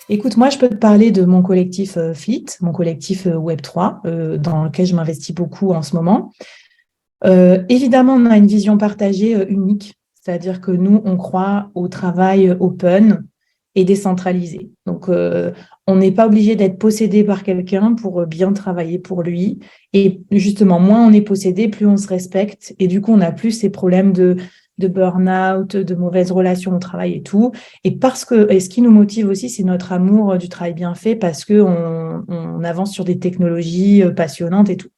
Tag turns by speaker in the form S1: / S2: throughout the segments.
S1: Écoute, moi, je peux te parler de mon collectif Fleet, mon collectif Web3, dans lequel je m'investis beaucoup en ce moment. Évidemment, on a une vision partagée unique, c'est-à-dire que nous, on croit au travail open et décentralisé. Donc, on n'est pas obligé d'être possédé par quelqu'un pour bien travailler pour lui. Et justement, moins on est possédé, plus on se respecte. Et du coup, on n'a plus ces problèmes de burn-out, de mauvaises relations au travail et tout. Et ce qui nous motive aussi, c'est notre amour du travail bien fait parce qu'on avance sur des technologies passionnantes et tout.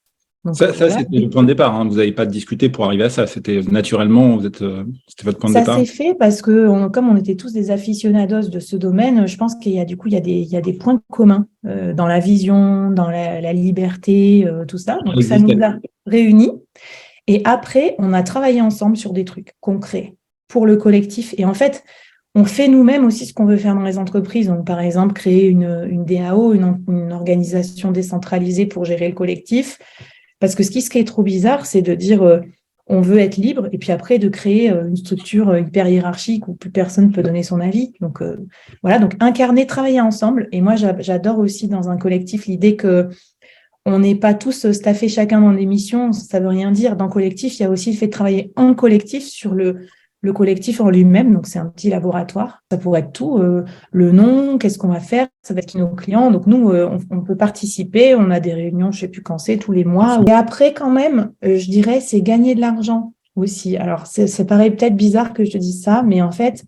S1: Donc,
S2: Ça,
S1: voilà.
S2: c'était le point de départ, hein. Vous n'avez pas discuté pour arriver à ça. C'était naturellement, c'était votre point de
S1: Ça
S2: départ.
S1: s'est fait parce que, comme on était tous des aficionados de ce domaine, je pense qu'il y a du coup, il y a des points communs dans la vision, dans la liberté, tout ça.
S2: Ça
S1: Donc, ça nous
S2: existait.
S1: a réunis. Et après, on a travaillé ensemble sur des trucs concrets pour le collectif. Et en fait, on fait nous-mêmes aussi ce qu'on veut faire dans les entreprises. Donc, par exemple, créer une DAO, une organisation décentralisée pour gérer le collectif. Parce que ce qui est trop bizarre, c'est de dire on veut être libre et puis après de créer une structure hyper hiérarchique où plus personne peut donner son avis. Donc voilà, donc incarner, travailler ensemble. Et moi, j'adore aussi dans un collectif l'idée que on n'est pas tous staffés chacun dans des missions, ça veut rien dire. Dans le collectif, il y a aussi le fait de travailler en collectif sur le collectif en lui-même. Donc, c'est un petit laboratoire. Ça pourrait être tout. Le nom, qu'est-ce qu'on va faire? Ça va être qui nos clients. Donc, nous, on peut participer. On a des réunions, je ne sais plus quand c'est, tous les mois. Et après, quand même, je dirais, c'est gagner de l'argent aussi. Alors, ça paraît peut-être bizarre que je te dise ça, mais en fait,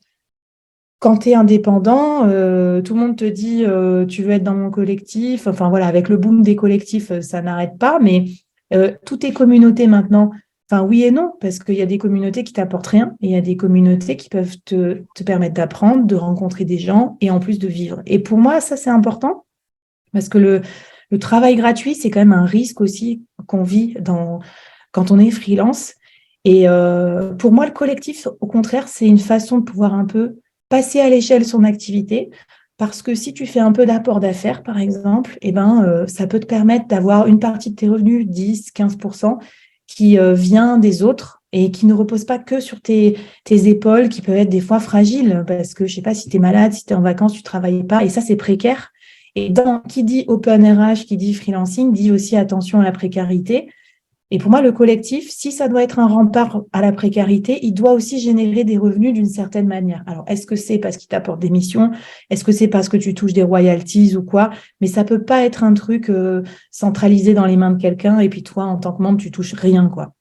S1: quand tu es indépendant, tout le monde te dit tu veux être dans mon collectif. Enfin voilà, avec le boom des collectifs, ça n'arrête pas. Mais tout est communauté maintenant. Enfin oui et non, parce qu'il y a des communautés qui t'apportent rien et il y a des communautés qui peuvent te permettre d'apprendre, de rencontrer des gens et en plus de vivre. Et pour moi, ça c'est important parce que le travail gratuit, c'est quand même un risque aussi qu'on vit quand on est freelance. Et pour moi, le collectif, au contraire, c'est une façon de pouvoir un peu passer à l'échelle son activité. Parce que si tu fais un peu d'apport d'affaires, par exemple, eh ben, ça peut te permettre d'avoir une partie de tes revenus, 10-15%, qui vient des autres et qui ne repose pas que sur tes épaules, qui peuvent être des fois fragiles, parce que je ne sais pas si tu es malade, si tu es en vacances, tu ne travailles pas, et ça, c'est précaire. Et qui dit Open RH, qui dit freelancing, dit aussi attention à la précarité. Et pour moi, le collectif, si ça doit être un rempart à la précarité, il doit aussi générer des revenus d'une certaine manière. Alors, est-ce que c'est parce qu'il t'apporte des missions? Est-ce que c'est parce que tu touches des royalties ou quoi? Mais ça peut pas être un truc centralisé dans les mains de quelqu'un et puis toi, en tant que membre, tu touches rien, quoi.